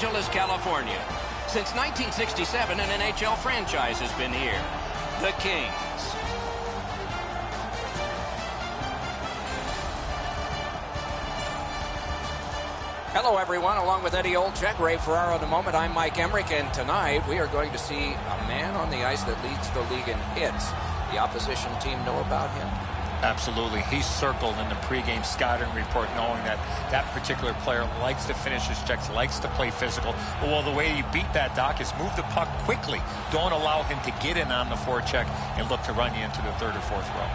Angeles, California. Since 1967, an NHL franchise has been here. The Kings. Hello, everyone. Along with Eddie Olczyk, Ray Ferraro in a moment, I'm Mike Emmerich, and tonight we are going to see a man on the ice that leads the league in hits. The opposition team know about him? Absolutely. He's circled in the pregame scouting report knowing that that particular player likes to finish his checks, likes to play physical. Well, the way he beat that, Doc, is move the puck quickly. Don't allow him to get in on the forecheck and look to run you into the third or fourth row.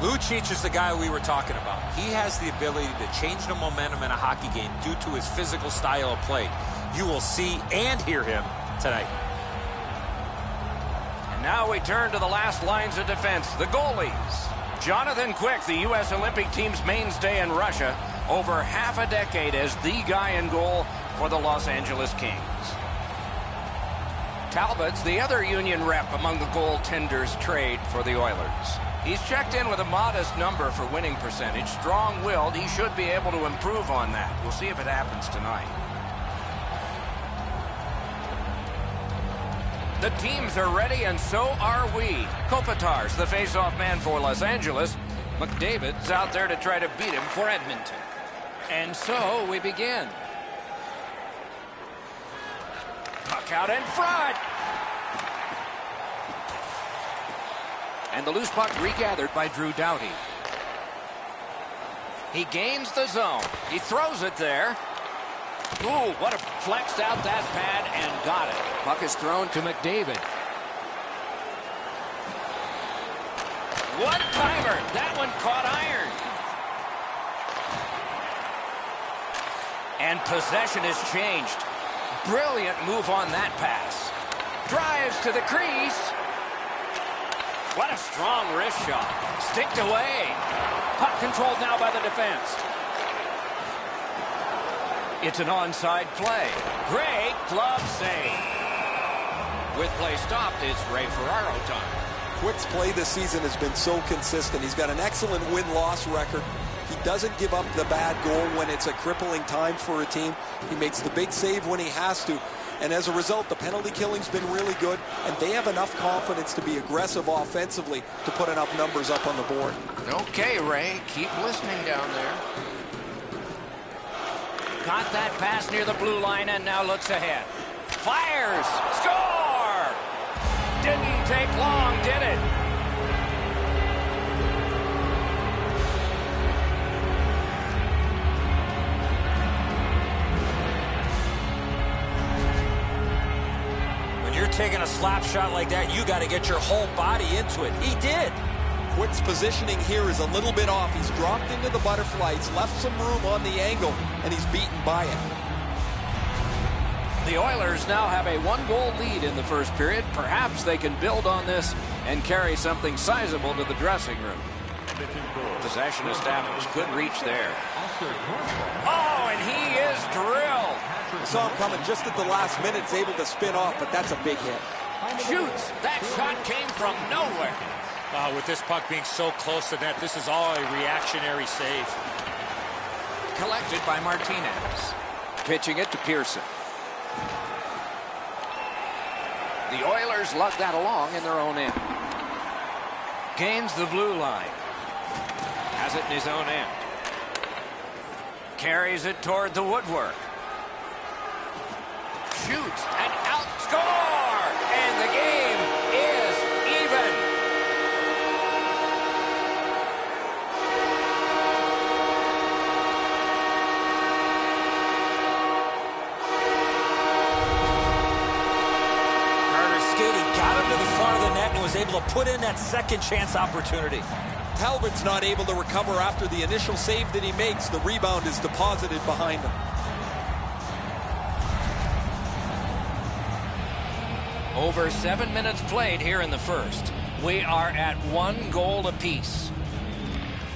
Lucic is the guy we were talking about. He has the ability to change the momentum in a hockey game due to his physical style of play. You will see and hear him tonight. And now we turn to the last lines of defense, the goalies. Jonathan Quick, the U.S. Olympic team's mainstay in Russia, over half a decade as the guy in goal for the Los Angeles Kings. Talbot's the other Union rep among the goaltenders trade for the Oilers. He's checked in with a modest number for winning percentage. Strong-willed, he should be able to improve on that. We'll see if it happens tonight. The teams are ready, and so are we. Kopitar's the face-off man for Los Angeles. McDavid's out there to try to beat him for Edmonton. And so we begin. Puck out in front. And the loose puck regathered by Drew Doughty. He gains the zone. He throws it there. Ooh, what a flexed out that pad and got it. Puck is thrown to McDavid. One timer. That one caught iron. And possession has changed. Brilliant move on that pass. Drives to the crease. What a strong wrist shot. Sticked away. Puck controlled now by the defense. It's an onside play. Great glove save. With play stopped, it's Ray Ferraro time. Quick's play this season has been so consistent. He's got an excellent win-loss record. He doesn't give up the bad goal when it's a crippling time for a team. He makes the big save when he has to. And as a result, the penalty killing's been really good, and they have enough confidence to be aggressive offensively to put enough numbers up on the board. Okay, Ray, keep listening down there. Got that pass near the blue line and now looks ahead. Fires! Score! Didn't take long, did it? When you're taking a slap shot like that, you got to get your whole body into it. He did. Quick's positioning here is a little bit off. He's dropped into the butterfly. He's left some room on the angle, and he's beaten by it. The Oilers now have a one-goal lead in the first period. Perhaps they can build on this and carry something sizable to the dressing room. Possession established. Good reach there. Oh, and he is drilled. I saw him coming just at the last minute. He's able to spin off, but that's a big hit. Shoots. That shot came from nowhere. With this puck being so close to net, this is all a reactionary save. Collected by Martinez. Pitching it to Pearson. The Oilers lug that along in their own end. Gains the blue line. Has it in his own end. Carries it toward the woodwork. Shoots and out. Score! And the game is even. Got him to the front of the net and was able to put in that second chance opportunity. Talbot's not able to recover after the initial save that he makes. The rebound is deposited behind him. Over 7 minutes played here in the first. We are at 1 goal apiece.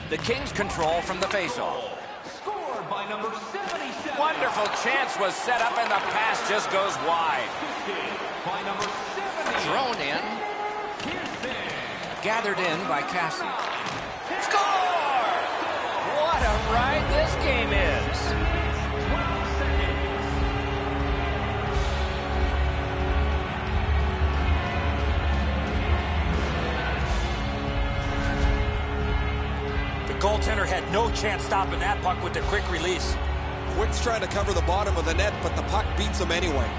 The Kings control from the faceoff. Scored by number 77. Wonderful chance was set up and the pass just goes wide. By number 70. Thrown in. Gathered in by Cassie. Score! What a ride this game is. goaltender had no chance stopping that puck with the quick release. Quick's trying to cover the bottom of the net, but the puck beats him anyway.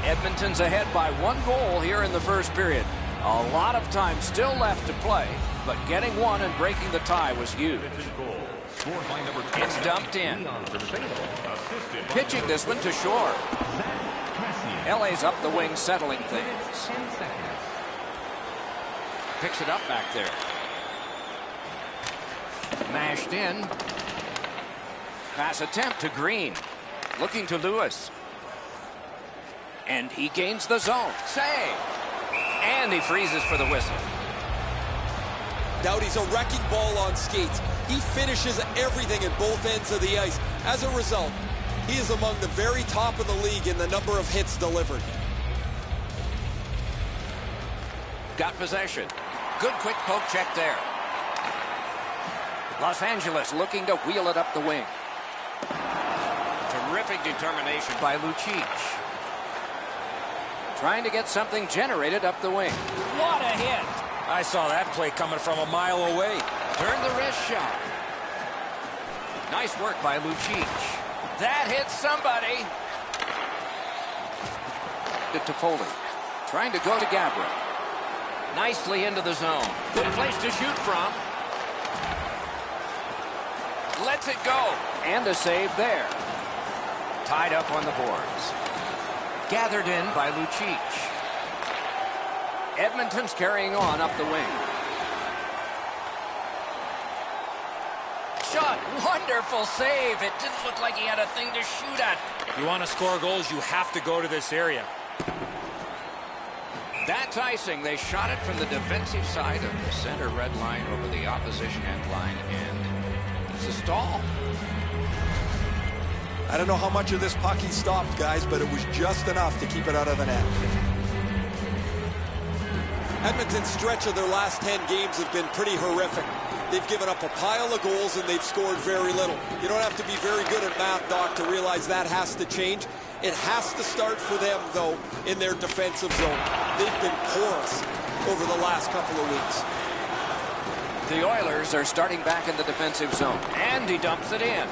Edmonton's ahead by 1 goal here in the first period. A lot of time still left to play, but getting one and breaking the tie was huge. It's dumped in. Pitching this one to Shore. LA's up the wing, settling things. Picks it up back there. Mashed in. Pass attempt to Green. Looking to Lewis. And he gains the zone. Save. And he freezes for the whistle. Doughty's a wrecking ball on skates. He finishes everything at both ends of the ice. As a result, he is among the very top of the league in the number of hits delivered. Got possession. Good quick poke check there. Los Angeles looking to wheel it up the wing. Terrific determination by Lucic. Trying to get something generated up the wing. What a hit! I saw that play coming from a mile away. Turn the wrist shot. Nice work by Lucic. That hits somebody. To Foley. Trying to go to Gabriel. Nicely into the zone. Good place to shoot from. Lets it go. And a save there. Tied up on the boards. Gathered in by Lucic. Edmonton's carrying on up the wing. Shot. Wonderful save. It didn't look like he had a thing to shoot at. If you want to score goals, you have to go to this area. That's icing. They shot it from the defensive side of the center red line over the opposition end line, and it's a stall. I don't know how much of this puck he stopped, guys, but it was just enough to keep it out of the net. Edmonton's stretch of their last 10 games have been pretty horrific. They've given up a pile of goals and they've scored very little. You don't have to be very good at math, Doc, to realize that has to change. It has to start for them, though, in their defensive zone. They've been porous over the last couple of weeks. The Oilers are starting back in the defensive zone, and he dumps it in.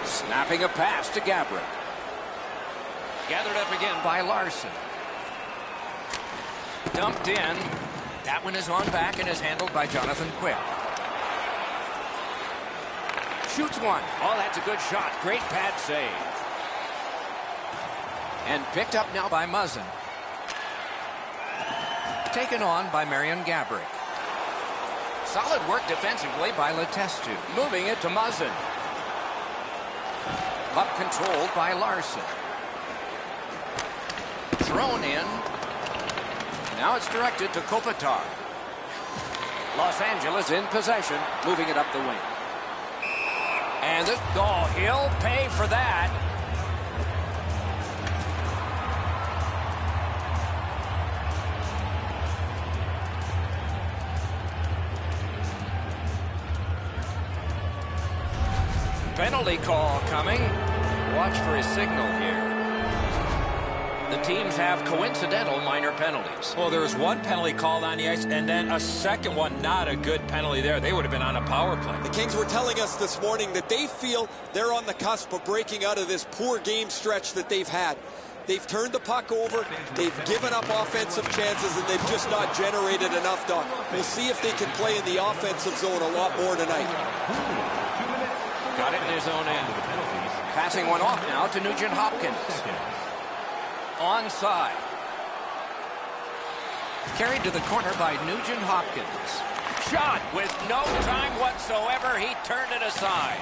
Snapping a pass to Gabriel. Gathered up again by Larson. Dumped in. That one is on back and is handled by Jonathan Quick. Shoots one. Oh, that's a good shot. Great pad save. And picked up now by Muzzin. Taken on by Marion Gaborik. Solid work defensively by Letestu. Moving it to Muzzin. Puck controlled by Larson. Thrown in. Now it's directed to Kopitar. Los Angeles in possession, moving it up the wing. And this, oh, he'll pay for that. Penalty call coming. Watch for his signal here. The teams have coincidental minor penalties. Well, there was one penalty called on the ice, and then a second one, not a good penalty there. They would have been on a power play. The Kings were telling us this morning that they feel they're on the cusp of breaking out of this poor game stretch that they've had. They've turned the puck over, they've given up offensive chances, and they've just not generated enough, Doc. We'll see if they can play in the offensive zone a lot more tonight. Got it in his own end. Passing one off now to Nugent Hopkins. Onside. Carried to the corner by Nugent Hopkins. Shot with no time whatsoever. He turned it aside.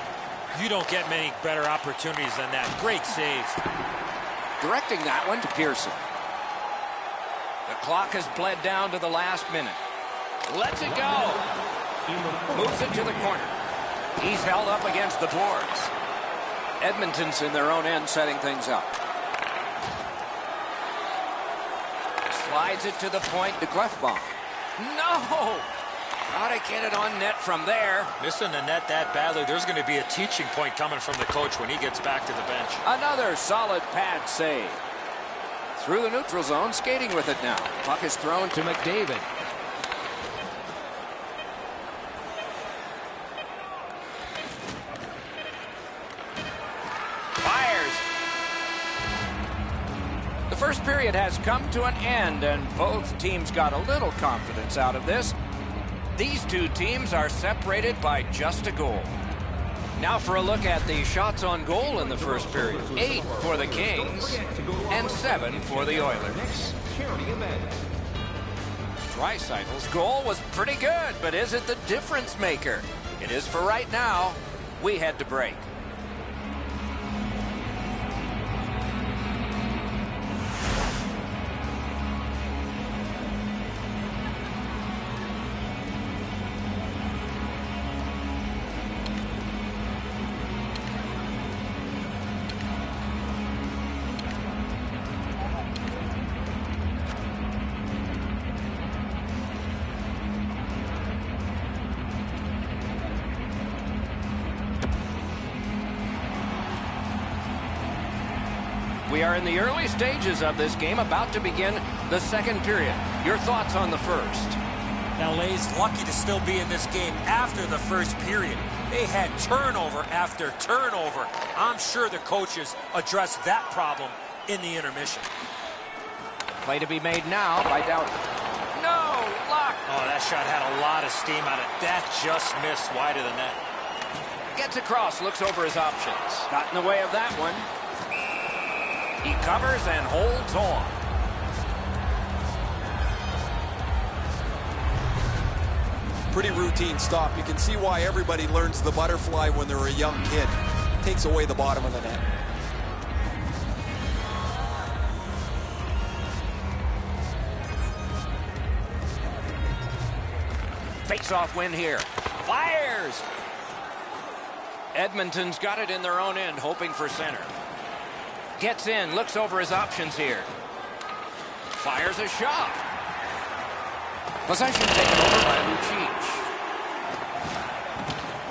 You don't get many better opportunities than that. Great save. Directing that one to Pearson. The clock has bled down to the last minute. Lets it go. Moves it to the corner. He's held up against the boards. Edmonton's in their own end setting things up. Slides it to the point to Clefbaum. No! Gotta get it on net from there. Missing the net that badly, there's going to be a teaching point coming from the coach when he gets back to the bench. Another solid pad save. Through the neutral zone, skating with it now. Puck is thrown to McDavid. Fires. The first period has come to an end, and both teams got a little confidence out of this. These two teams are separated by just a goal. Now for a look at the shots on goal in the first period. 8 for the Kings and 7 for the Oilers. Draisaitl's goal was pretty good, but is it the difference maker? It is for right now. We head to break. We are in the early stages of this game, about to begin the second period. Your thoughts on the first? LA's lucky to still be in this game after the first period. They had turnover after turnover. I'm sure the coaches addressed that problem in the intermission. Play to be made now by Doughty. No luck. Oh, that shot had a lot of steam on it. That just missed wide of the net. Gets across, looks over his options. Got in the way of that one. He covers and holds on. Pretty routine stop. You can see why everybody learns the butterfly when they're a young kid. Takes away the bottom of the net. Face-off win here. Fires! Edmonton's got it in their own end, hoping for center. Gets in, looks over his options here. Fires a shot. Possession taken over by Lucic.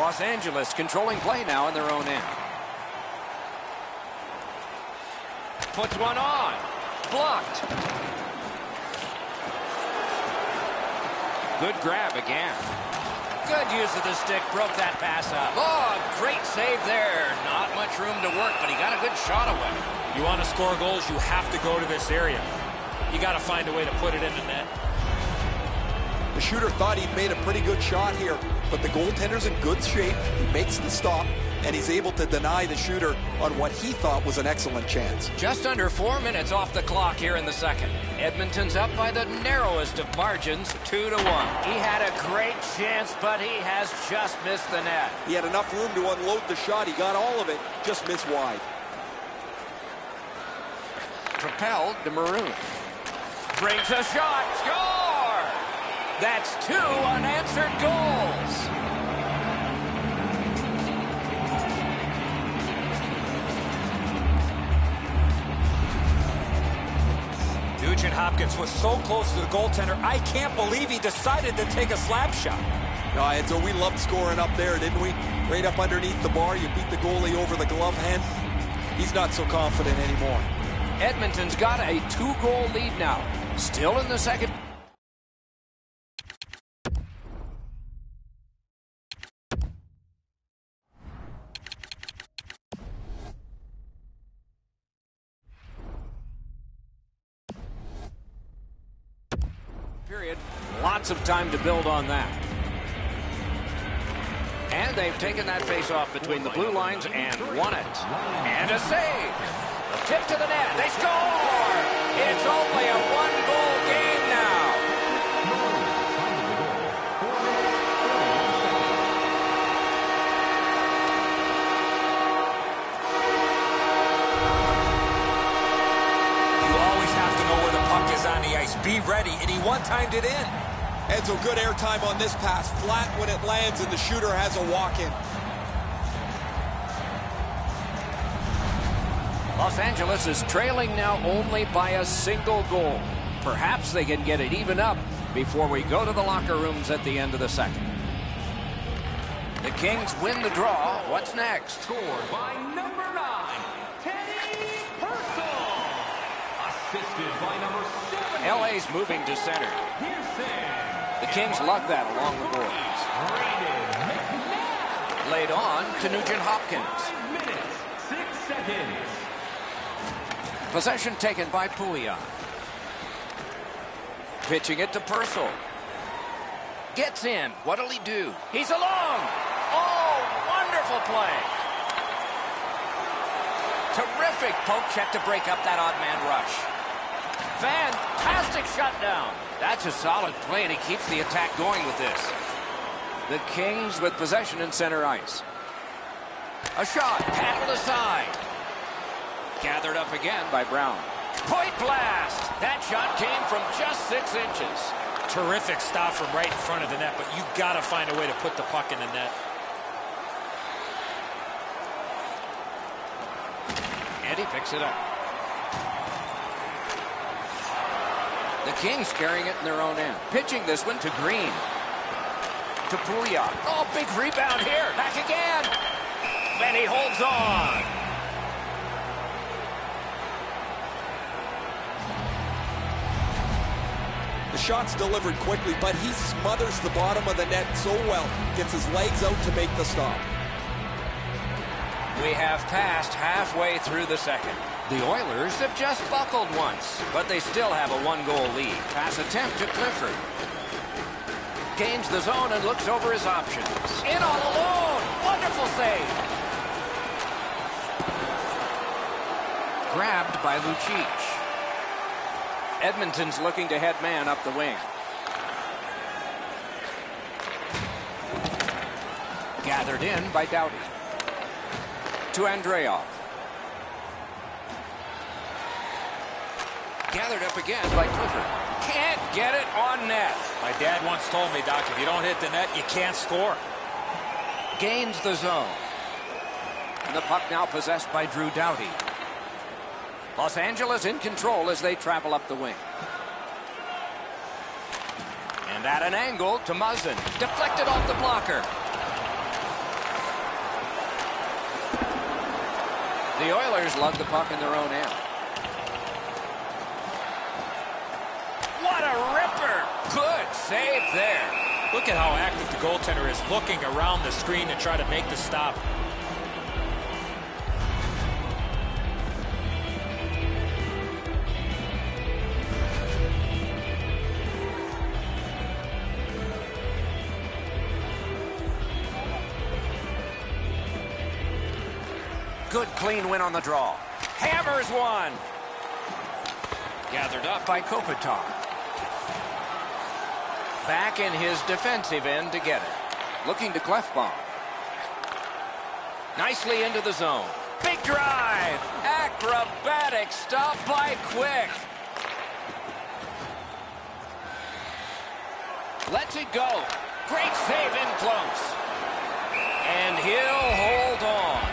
Los Angeles controlling play now in their own end. Puts one on. Blocked. Good grab again. Good use of the stick, broke that pass up. Oh, great save there. Not much room to work, but he got a good shot away. You want to score goals, you have to go to this area. You got to find a way to put it in the net. The shooter thought he'd made a pretty good shot here, but the goaltender's in good shape. He makes the stop, and he's able to deny the shooter on what he thought was an excellent chance. Just under 4 minutes off the clock here in the second. Edmonton's up by the narrowest of margins, 2-1. He had a great chance, but he has just missed the net. He had enough room to unload the shot. He got all of it, just missed wide. Propelled to Maroon. Brings a shot. Score! That's 2 unanswered goals. Nugent Hopkins was so close to the goaltender, I can't believe he decided to take a slap shot. No, and so we loved scoring up there, didn't we? Right up underneath the bar, you beat the goalie over the glove hand. He's not so confident anymore. Edmonton's got a 2-goal lead now. Still in the second. Period. Lots of time to build on that. And they've taken that face-off between the blue lines and won it. And a save. A tip to the net. They score! It's only a 1-goal game now. You always have to know where the puck is on the ice. Be ready, and he one-timed it in. And so good airtime on this pass. Flat when it lands, and the shooter has a walk-in. Los Angeles is trailing now only by a single goal. Perhaps they can get it even up before we go to the locker rooms at the end of the second. The Kings win the draw. What's next? Scored by number 9, Teddy Purcell. A Assisted by number 70. LA's moving to center. The Kings lug that along the boards. Laid on to Nugent Hopkins. 5 minutes, 6 seconds. Possession taken by Pouliot. Pitching it to Purcell. Gets in. What'll he do? He's along. Oh, wonderful play. Terrific poke check to break up that odd man rush. Fantastic shutdown. That's a solid play, and he keeps the attack going with this. The Kings with possession in center ice. A shot, paddled aside. Gathered up again by Brown. Point blast. That shot came from just 6 inches. Terrific stop from right in front of the net, but you got to find a way to put the puck in the net. And he picks it up. The Kings carrying it in their own end. Pitching this one to Green. To Pouliot. Oh, big rebound here. Back again. And he holds on. The shot's delivered quickly, but he smothers the bottom of the net so well. Gets his legs out to make the stop. We have passed halfway through the second. The Oilers have just buckled once, but they still have a 1-goal lead. Pass attempt to Clifford. Gains the zone and looks over his options. In all alone. Wonderful save. Grabbed by Lucic. Edmonton's looking to head man up the wing. Gathered in by Doughty. To Andreoff. Gathered up again by Clifford. Can't get it on net. My dad once told me, Doc, if you don't hit the net, you can't score. Gains the zone. And the puck now possessed by Drew Doughty. Los Angeles in control as they travel up the wing. And at an angle to Muzzin. Deflected off the blocker. The Oilers lug the puck in their own end. What a ripper! Good save there. Look at how active the goaltender is, looking around the screen to try to make the stop. Good clean win on the draw. Hammers one. Gathered up by Kopitar. Back in his defensive end to get it. Looking to Clefbaum. Nicely into the zone. Big drive. Acrobatic stop by Quick. Lets it go. Great save in close. And he'll hold on.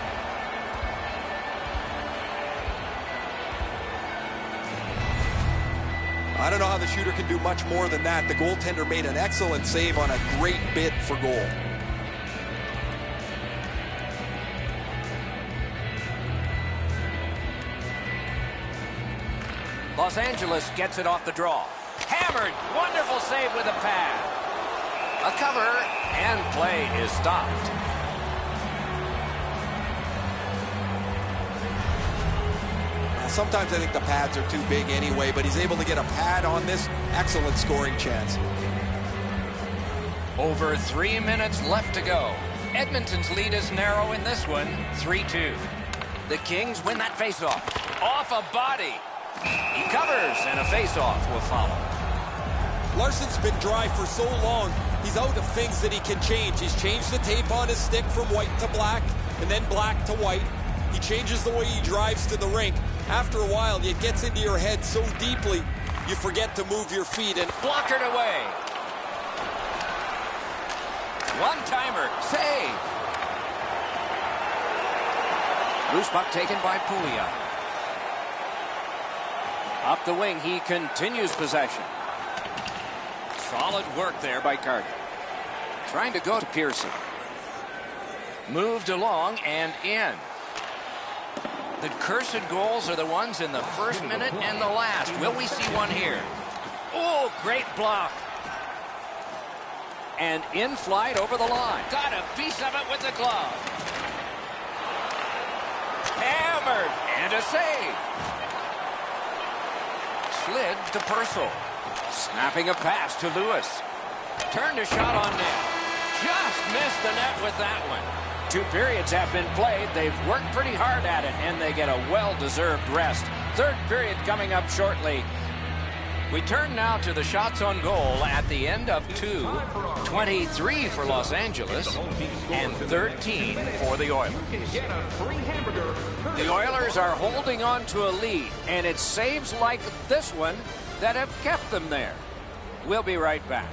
I don't know how the shooter can do much more than that. The goaltender made an excellent save on a great bid for goal. Los Angeles gets it off the draw. Hammered. Wonderful save with a pad. A cover, and play is stopped. Sometimes I think the pads are too big anyway, but he's able to get a pad on this. Excellent scoring chance. Over 3 minutes left to go. Edmonton's lead is narrow in this one, 3-2. The Kings win that faceoff. Off a body. He covers, and a faceoff will follow. Larson's been dry for so long. He's out of things that he can change. He's changed the tape on his stick from white to black, and then black to white. He changes the way he drives to the rink. After a while, it gets into your head so deeply, you forget to move your feet and blockered away. One-timer, save. Loose puck taken by Pouliot. Up the wing, he continues possession. Solid work there by Carter. Trying to go to Pearson. Moved along and in. The cursed goals are the ones in the first minute and the last. Will we see one here? Oh, great block. And in flight over the line. Got a piece of it with the glove. Hammered. And a save. Slid to Purcell. Snapping a pass to Lewis. Turned a shot on net. Just missed the net with that one. 2 periods have been played. They've worked pretty hard at it, and they get a well-deserved rest. 3rd period coming up shortly. We turn now to the shots on goal at the end of 2. 23 for Los Angeles and 13 for the Oilers. The Oilers are holding on to a lead, and it's saves like this one that have kept them there. We'll be right back.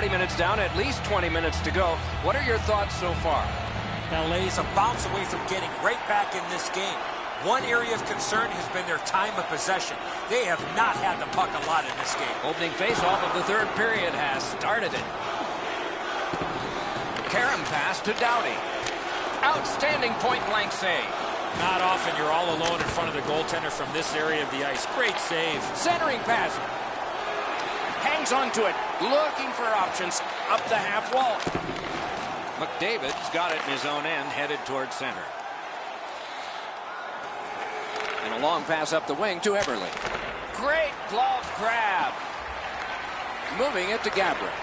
Minutes down, at least 20 minutes to go. What are your thoughts so far? LA's a bounce away from getting right back in this game. One area of concern has been their time of possession. They have not had the puck a lot in this game. Opening faceoff of the 3rd period has started it. Karam pass to Doughty. Outstanding point-blank save. Not often you're all alone in front of the goaltender from this area of the ice. Great save. Centering pass. Hangs onto it, looking for options up the half wall. McDavid's got it in his own end, headed towards center. And a long pass up the wing to Eberle. Great glove grab. Moving it to Gabriel.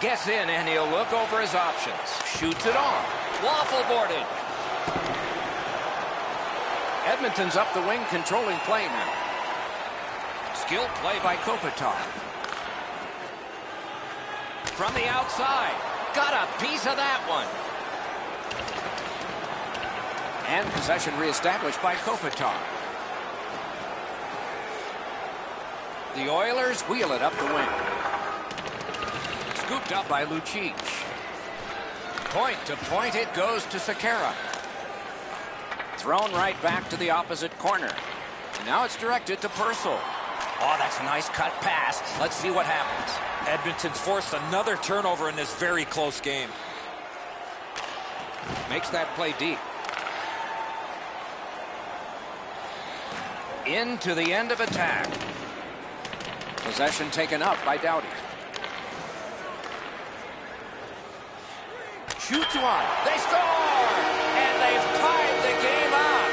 Gets in, and he'll look over his options. Shoots it on. Waffle boarded. Edmonton's up the wing, controlling play now. Skilled play by Kopitar. From the outside. Got a piece of that one. And possession reestablished by Kopitar. The Oilers wheel it up the wing. Scooped up by Lucic. Point to point it goes to Sekera. Thrown right back to the opposite corner. And now it's directed to Purcell. Oh, that's a nice cut pass. Let's see what happens. Edmonton's forced another turnover in this very close game. Makes that play deep. Into the end of attack. Possession taken up by Doughty. Shoots one. They score! And they've tied the game up.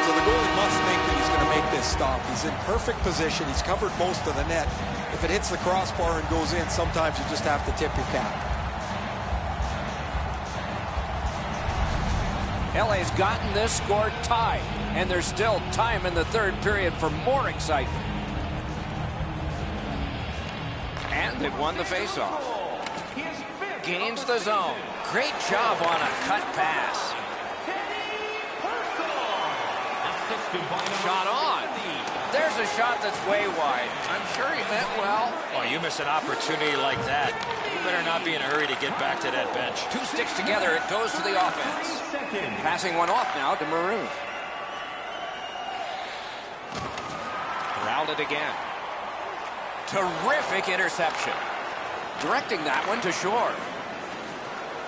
So the goalie must think that he's going to make this stop. He's in perfect position. He's covered most of the net. If it hits the crossbar and goes in, sometimes you just have to tip your cap. LA's gotten this score tied, and there's still time in the 3rd period for more excitement. And they've won the faceoff. Gains the zone. Great job on a cut pass. Shot on. There's a shot that's way wide. I'm sure he meant well. Oh, you miss an opportunity like that. You better not be in a hurry to get back to that bench. 2 sticks together. It goes to the offense. Passing one off now to Maroon. Corralled it again. Terrific interception. Directing that one to Shore.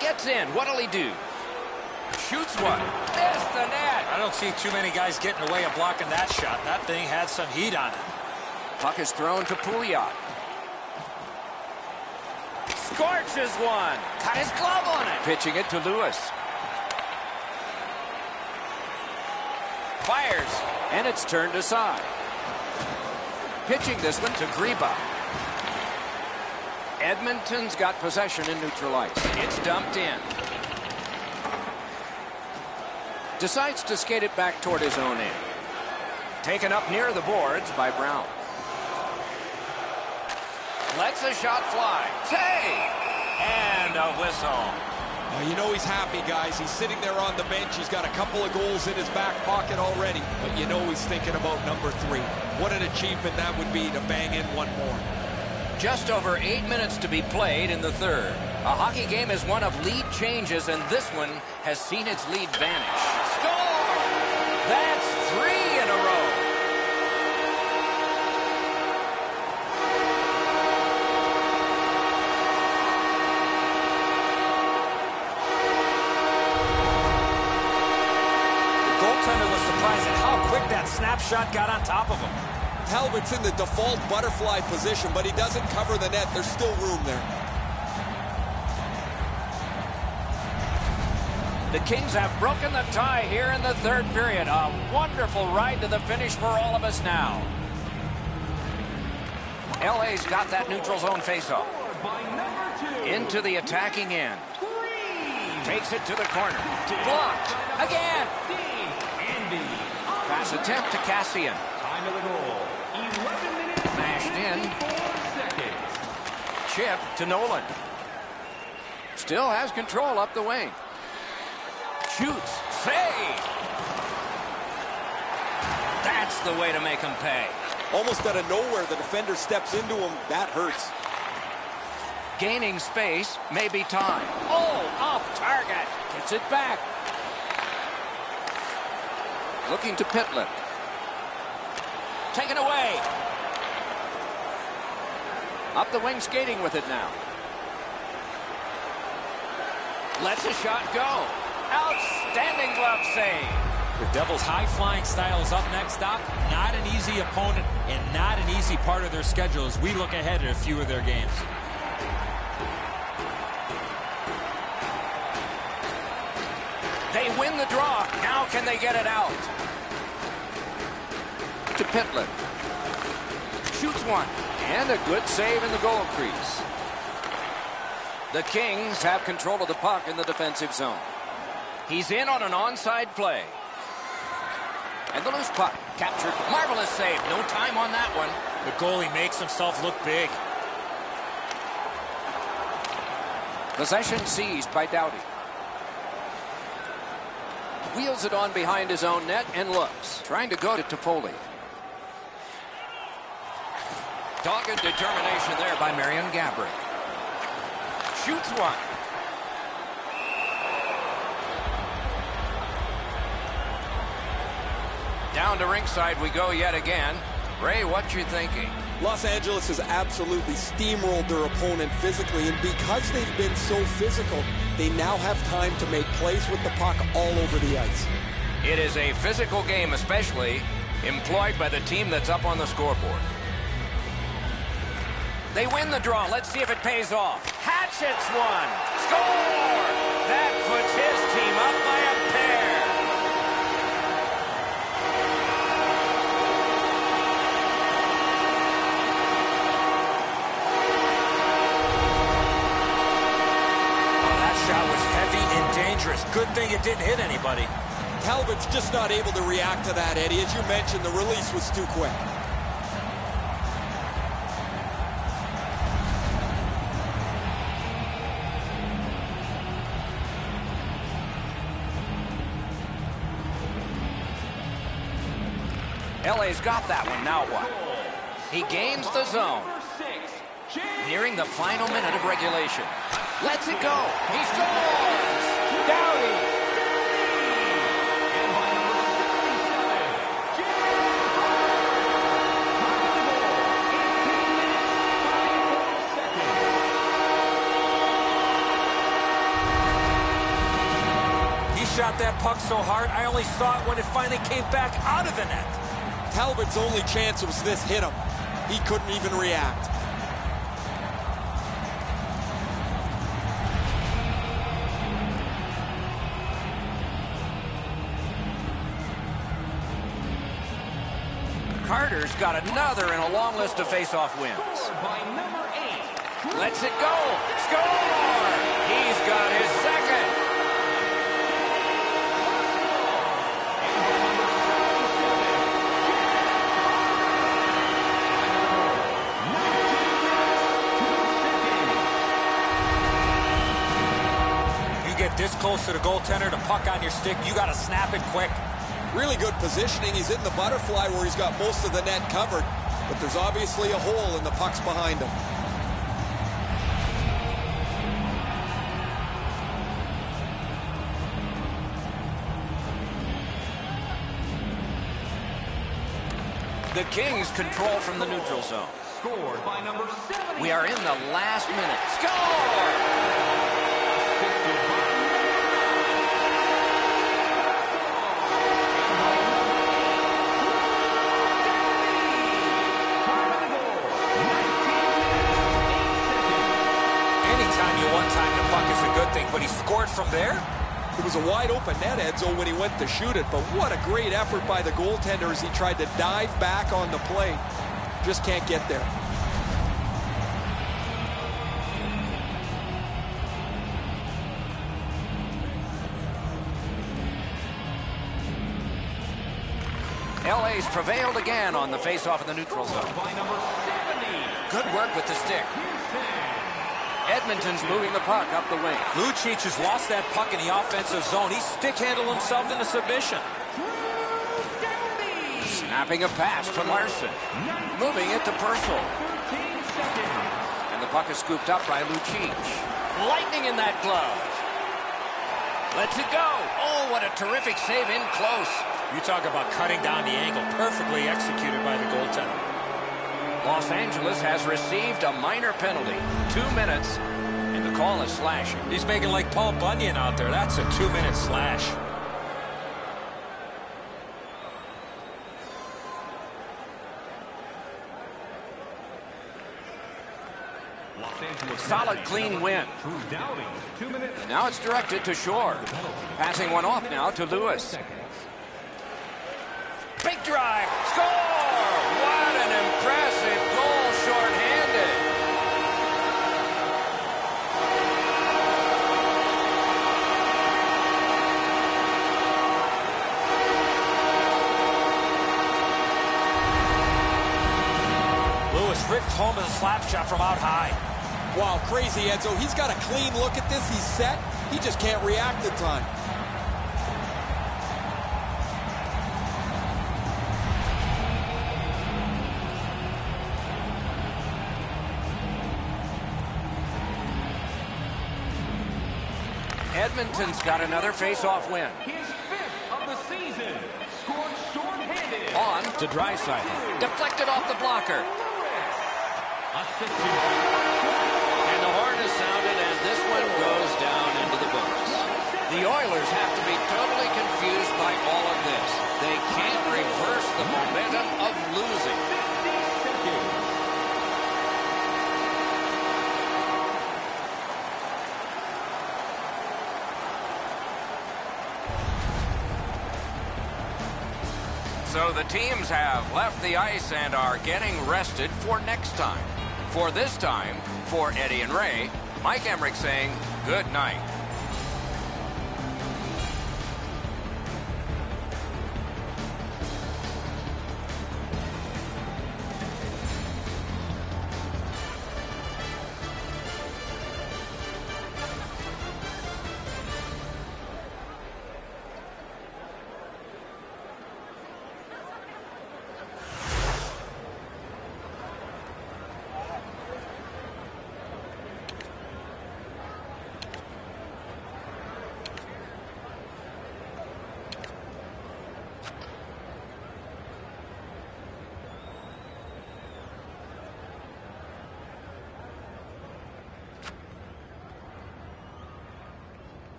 Gets in. What'll he do? Shoots one. Missed the net. I don't see too many guys getting away of blocking that shot. That thing had some heat on it. Puck is thrown to Pouliot. Scorches one. Got his glove on it. Pitching it to Lewis. Fires. And it's turned aside. Pitching this one to Greba. Edmonton's got possession in neutral ice. It's dumped in. Decides to skate it back toward his own end. Taken up near the boards by Brown. Lets a shot fly. Save! And a whistle. You know he's happy, guys. He's sitting there on the bench. He's got a couple of goals in his back pocket already. But you know he's thinking about number 3. What an achievement that would be to bang in one more. Just over 8 minutes to be played in the third. A hockey game is one of lead changes, and this one has seen its lead vanish. Score! That's 3 in a row. The goaltender was surprised at how quick that snapshot got on top of him. Talbot's in the default butterfly position, but he doesn't cover the net. There's still room there. The Kings have broken the tie here in the third period. A wonderful ride to the finish for all of us now. LA's got that neutral zone faceoff. Into the attacking end. Takes it to the corner. Blocked. Again. Pass attempt to Cassian. Time of the goal. 11 minutes. Mashed in. 4 seconds. Chip to Nolan. Still has control up the wing. Shoots. Save. That's the way to make him pay. Almost out of nowhere, the defender steps into him. That hurts. Gaining space, maybe time. Oh, off target. Gets it back. Looking to Pitlick. Taken away. Up the wing, skating with it now. Lets a shot go. Outstanding glove save. The Devils' high-flying style is up next, Doc. Not an easy opponent and not an easy part of their schedule as we look ahead at a few of their games. They win the draw. Now can they get it out? To Pitlick. Shoots one. And a good save in the goal crease. The Kings have control of the puck in the defensive zone. He's in on an onside play. And the loose puck captured. Marvelous save. No time on that one. The goalie makes himself look big. Possession seized by Doughty. Wheels it on behind his own net and looks. Trying to go to Toffoli. Dogged determination there by Marion Gaborik. Shoots one. Down to ringside we go yet again. Ray, what you thinking? Los Angeles has absolutely steamrolled their opponent physically, and because they've been so physical, they now have time to make plays with the puck all over the ice. It is a physical game, especially employed by the team that's up on the scoreboard. They win the draw. Let's see if it pays off. Hatchets one. Score! That puts his team up by a pair. Oh, that shot was heavy and dangerous. Good thing it didn't hit anybody. Talbot's just not able to react to that, Eddie. As you mentioned, the release was too quick. LA's got that one. Now what? He gains the zone. Nearing the final minute of regulation. Lets it go. He scores! Doughty! He shot that puck so hard, I only saw it when it finally came back out of the net. Talbot's only chance was this hit him. He couldn't even react. Carter's got another in a long list of face-off wins. By number 8. Lets it go. Score! He's got his second. this close to the goaltender, the puck on your stick, you got to snap it quick. Really good positioning. He's in the butterfly where he's got most of the net covered, but there's obviously a hole and the puck's behind him. The Kings control from the neutral zone. Scored by number 70. We are in the last minute. Score! But he scored from there? It was a wide-open net, Edzo, when he went to shoot it, but what a great effort by the goaltender as he tried to dive back on the play. Just can't get there. LA's prevailed again on the face-off in the neutral zone. By number 70. Good work with the stick. Edmonton's moving the puck up the wing. Lucic has lost that puck in the offensive zone. He stick-handled himself into submission. Snapping a pass to Larson. Moving it to Purcell. And the puck is scooped up by Lucic. Lightning in that glove. Lets it go. Oh, what a terrific save in close. You talk about cutting down the angle. Perfectly executed by the goaltender. Los Angeles has received a minor penalty. 2 minutes, and the call is slashing. He's making like Paul Bunyan out there. That's a 2-minute slash. Solid, clean win. And now it's directed to Shore. Passing one off now to Lewis. Big drive. Score! What an impressive goal shorthanded. Lewis ripped home with a slap shot from out high. Wow, crazy, Edzo. He's got a clean look at this. He's set. He just can't react in time. Edmonton's got another face-off win. His 5th of the season. Scored short-handed. On to Draisaitl. Deflected off the blocker. And the horn is sounded, and this one goes down into the books. The Oilers have to be totally confused by all of this. They can't reverse the momentum of losing. So the teams have left the ice and are getting rested for next time. For this time, for Eddie and Ray, Mike Emmerich saying good night.